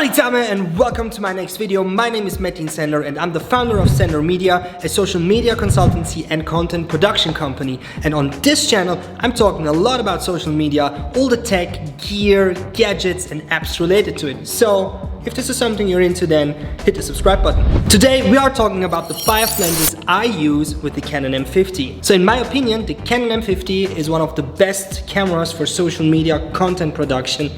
Salut and welcome to my next video. My name is Metin Sender and I'm the founder of Sender Media, a social media consultancy and content production company. And on this channel, I'm talking a lot about social media, all the tech, gear, gadgets and apps related to it. So if this is something you're into, then hit the subscribe button. Today we are talking about the 5 lenses I use with the Canon M50. So in my opinion, the Canon M50 is one of the best cameras for social media content production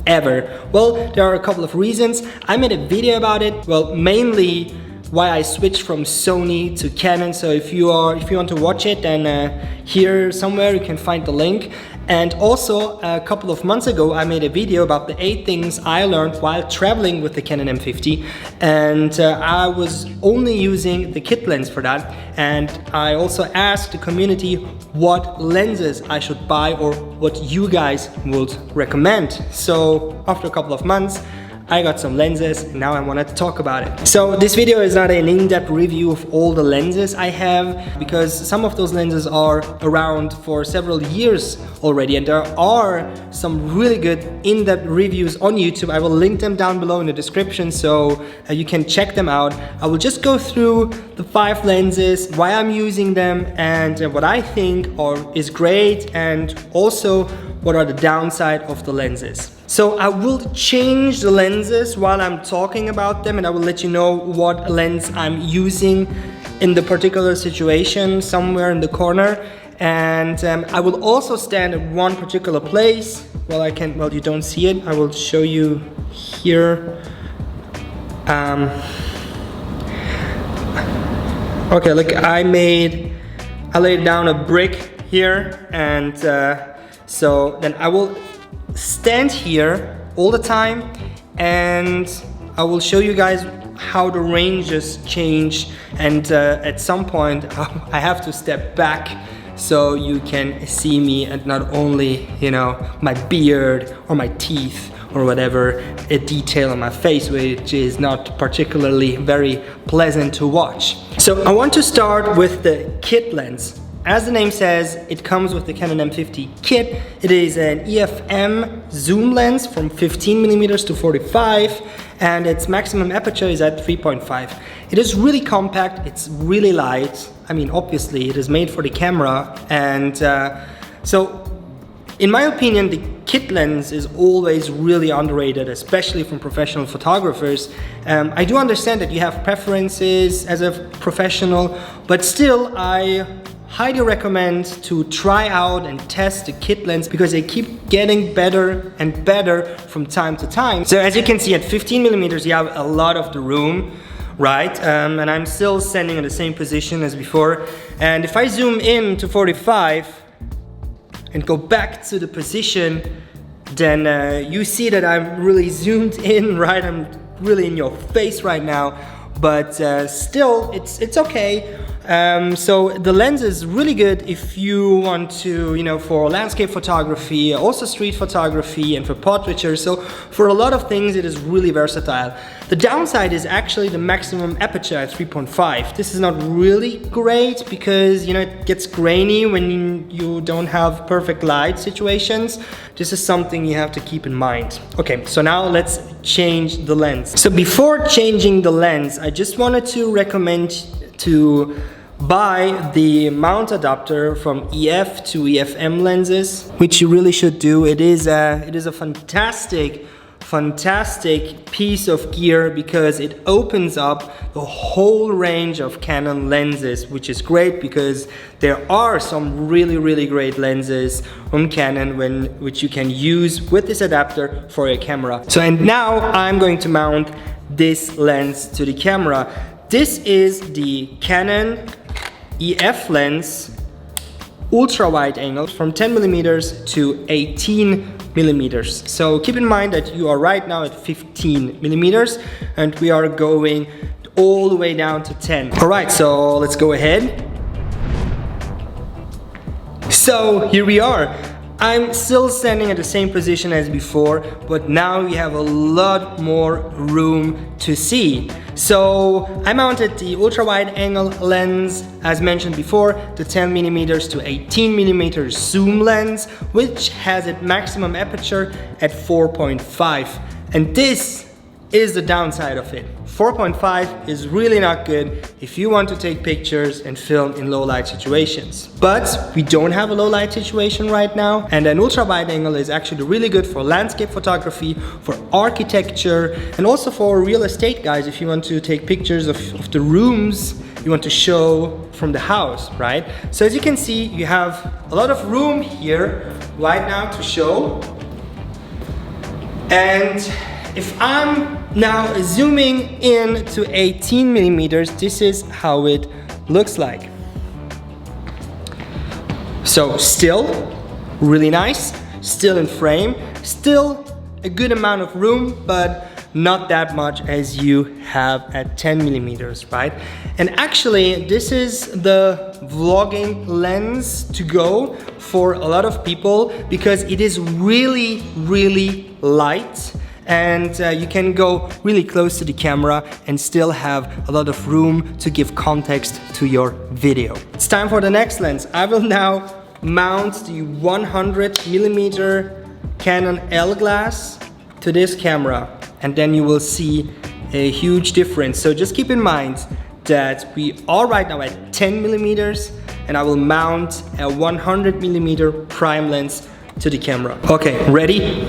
ever. Well, there are a couple of reasons. I made a video about it. Well, mainly why I switched from Sony to Canon. So if you want to watch it, then here somewhere you can find the link. And also a couple of months ago I made a video about the 8 things I learned while traveling with the Canon M50, and I was only using the kit lens for that. And I also asked the community what lenses I should buy or what you guys would recommend. So after a couple of months I got some lenses and now I want to talk about it. So this video is not an in-depth review of all the lenses I have, because some of those lenses are around for several years already, and there are some really good in-depth reviews on YouTube. I will link them down below in the description so you can check them out. I will just go through the 5 lenses, why I'm using them, and what I think is great, and also what are the downside of the lenses. So I will change the lenses while I'm talking about them, and I will let you know what lens I'm using in the particular situation somewhere in the corner. And I will also stand at one particular place. Well, you don't see it. I will show you here. Okay, look, I laid down a brick here, and so then I will stand here all the time, and I will show you guys how the ranges change, and at some point I have to step back so you can see me, and not only, you know, my beard or my teeth or whatever, a detail on my face, which is not particularly very pleasant to watch. So I want to start with the kit lens. As the name says, it comes with the Canon M50 kit. It is an EF-M zoom lens from 15mm to 45, and its maximum aperture is at 3.5. It is really compact, it's really light. I mean, obviously it is made for the camera, and so in my opinion, the kit lens is always really underrated, especially from professional photographers. I do understand that you have preferences as a professional, but still I highly recommend to try out and test the kit lens, because they keep getting better and better from time to time. So as you can see, at 15mm you have a lot of the room, right? And I'm still standing in the same position as before. And if I zoom in to 45 and go back to the position, then you see that I'm really zoomed in, right? I'm really in your face right now, but still it's okay. So the lens is really good if you want to, you know, for landscape photography, also street photography, and for portraiture. So for a lot of things it is really versatile. The downside is actually the maximum aperture at 3.5. This is not really great because, you know, it gets grainy when you don't have perfect light situations. This is something you have to keep in mind. Okay, so now let's change the lens. So before changing the lens, I just wanted to recommend to buy the mount adapter from EF to EF-M lenses, which you really should do. It is a fantastic piece of gear, because it opens up the whole range of Canon lenses, which is great because there are some really great lenses from Canon which you can use with this adapter for your camera. So, and now I'm going to mount this lens to the camera. This is the Canon EF lens ultra wide angle from 10mm to 18mm. So keep in mind that you are right now at 15mm and we are going all the way down to 10. Alright, so let's go ahead. So here we are. I'm still standing at the same position as before, but now you have a lot more room to see. So I mounted the ultra wide angle lens, as mentioned before, the 10mm to 18mm zoom lens, which has a maximum aperture at 4.5. And this is the downside of it. 4.5 is really not good if you want to take pictures and film in low light situations. But we don't have a low light situation right now, and an ultra wide angle is actually really good for landscape photography, for architecture, and also for real estate guys if you want to take pictures of the rooms you want to show from the house, right? So as you can see, you have a lot of room here right now to show. And if I'm now zooming in to 18 millimeters, this is how it looks like. So still really nice, still in frame, still a good amount of room, but not that much as you have at 10 millimeters, right? And actually, this is the vlogging lens to go for a lot of people because it is really, really light, and you can go really close to the camera and still have a lot of room to give context to your video. It's time for the next lens. I will now mount the 100 millimeter Canon L glass to this camera, and then you will see a huge difference. So just keep in mind that we are right now at 10 millimeters, and I will mount a 100 millimeter prime lens to the camera. Okay, ready?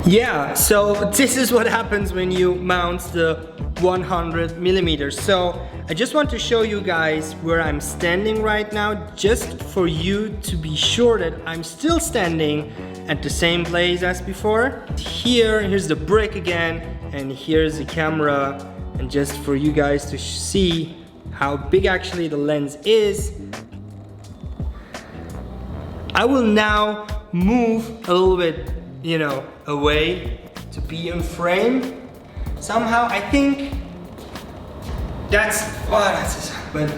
Yeah, so this is what happens when you mount the 100 millimeters. So I just want to show you guys where I'm standing right now, just for you to be sure that I'm still standing at the same place as before. Here's the brick again, and here's the camera, and just for you guys to see how big actually the lens is. I will now move a little bit, you know, away to be in frame. Somehow I think that's but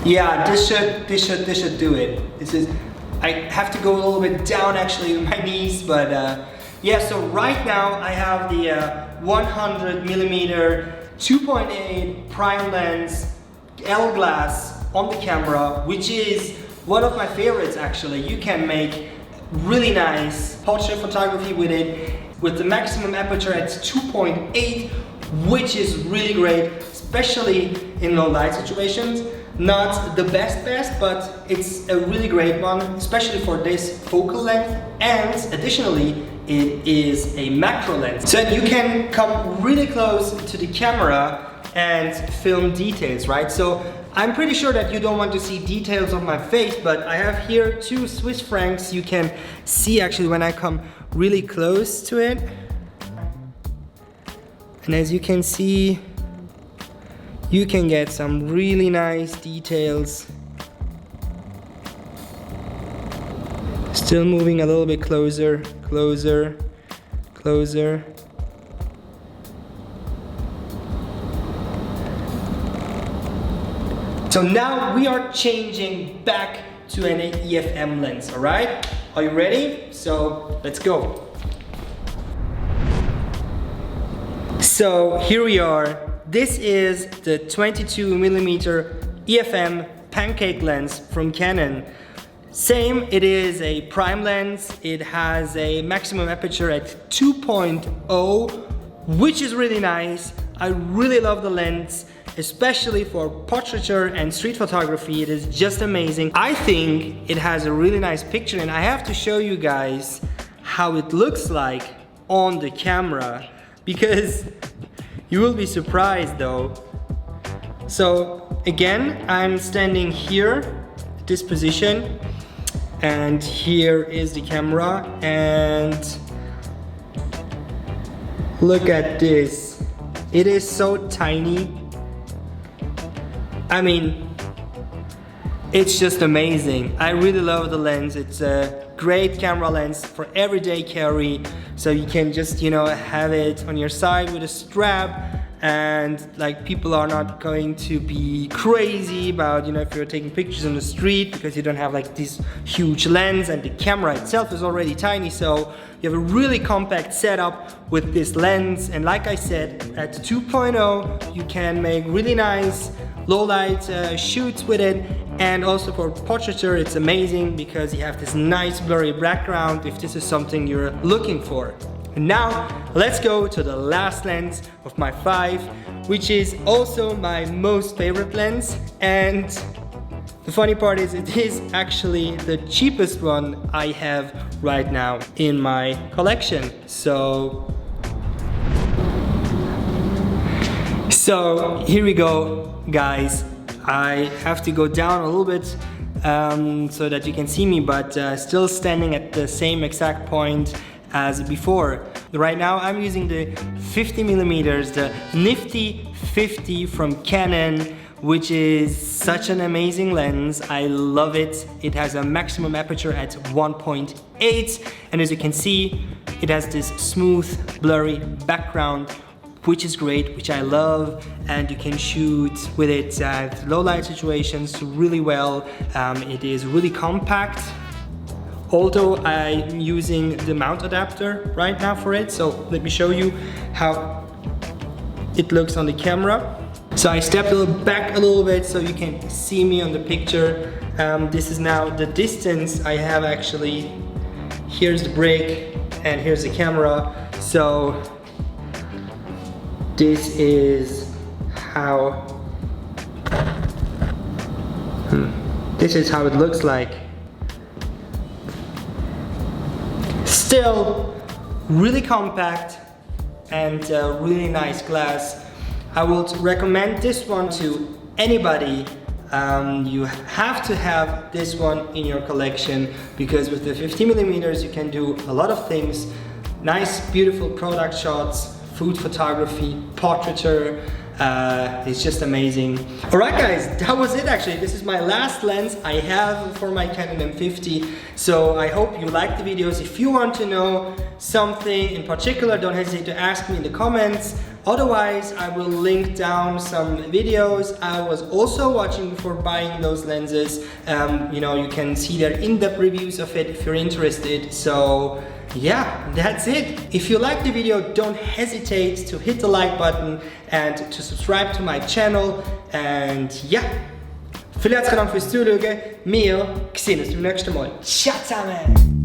yeah, this should do it. This is, I have to go a little bit down actually with my knees, but yeah, so right now I have the 100 millimeter 2.8 prime lens L glass on the camera, which is one of my favorites actually. You can make really nice portrait photography with it, with the maximum aperture at 2.8, which is really great, especially in low light situations. Not the best, but it's a really great one, especially for this focal length, and additionally it is a macro lens, so you can come really close to the camera and film details, right? So I'm pretty sure that you don't want to see details of my face, but I have here 2 Swiss francs. You can see actually when I come really close to it, and as you can see, you can get some really nice details. Still moving a little bit closer, closer, closer. So now we are changing back to an EF-M lens, all right? Are you ready? So let's go. So here we are. This is the 22 millimeter EF-M pancake lens from Canon. Same, it is a prime lens. It has a maximum aperture at 2.0, which is really nice. I really love the lens, especially for portraiture and street photography. It is just amazing. I think it has a really nice picture, and I have to show you guys how it looks like on the camera, because you will be surprised though. So again, I'm standing here at this position, and here is the camera, and look at this. It is so tiny. I mean, it's just amazing. I really love the lens. It's a great camera lens for everyday carry. So you can just, you know, have it on your side with a strap, and like people are not going to be crazy about, you know, if you're taking pictures on the street, because you don't have like this huge lens, and the camera itself is already tiny. So you have a really compact setup with this lens, and like I said, at 2.0 you can make really nice low light shoots with it, and also for portraiture it's amazing because you have this nice blurry background if this is something you're looking for. And now let's go to the last lens of my 5, which is also my most favorite lens, and the funny part is it is actually the cheapest one I have right now in my collection. So here we go, guys. I have to go down a little bit so that you can see me, but still standing at the same exact point as before. Right now I'm using the 50mm, the nifty 50 from Canon, which is such an amazing lens. I love it. It has a maximum aperture at 1.8, and as you can see, it has this smooth, blurry background, which is great, which I love, and you can shoot with it at low light situations really well. It is really compact, although I'm using the mount adapter right now for it, so let me show you how it looks on the camera. So I stepped back a little bit so you can see me on the picture. This is now the distance I have actually. Here's the brick and here's the camera. So this is how it looks like. Still really compact and really nice glass. I would recommend this one to anybody. You have to have this one in your collection because with the 50mm you can do a lot of things. Nice, beautiful product shots, food photography, portraiture. It's just amazing. Alright guys, that was it actually. This is my last lens I have for my Canon M50. So I hope you liked the videos. If you want to know something in particular, don't hesitate to ask me in the comments. Otherwise, I will link down some videos I was also watching before buying those lenses. You know, you can see their in-depth reviews of it if you're interested. So yeah, that's it. If you liked the video, don't hesitate to hit the like button and to subscribe to my channel. And ja, vielen herzlichen Dank fürs Zuschauen. Wir sehen uns beim nächsten Mal. Ciao zusammen!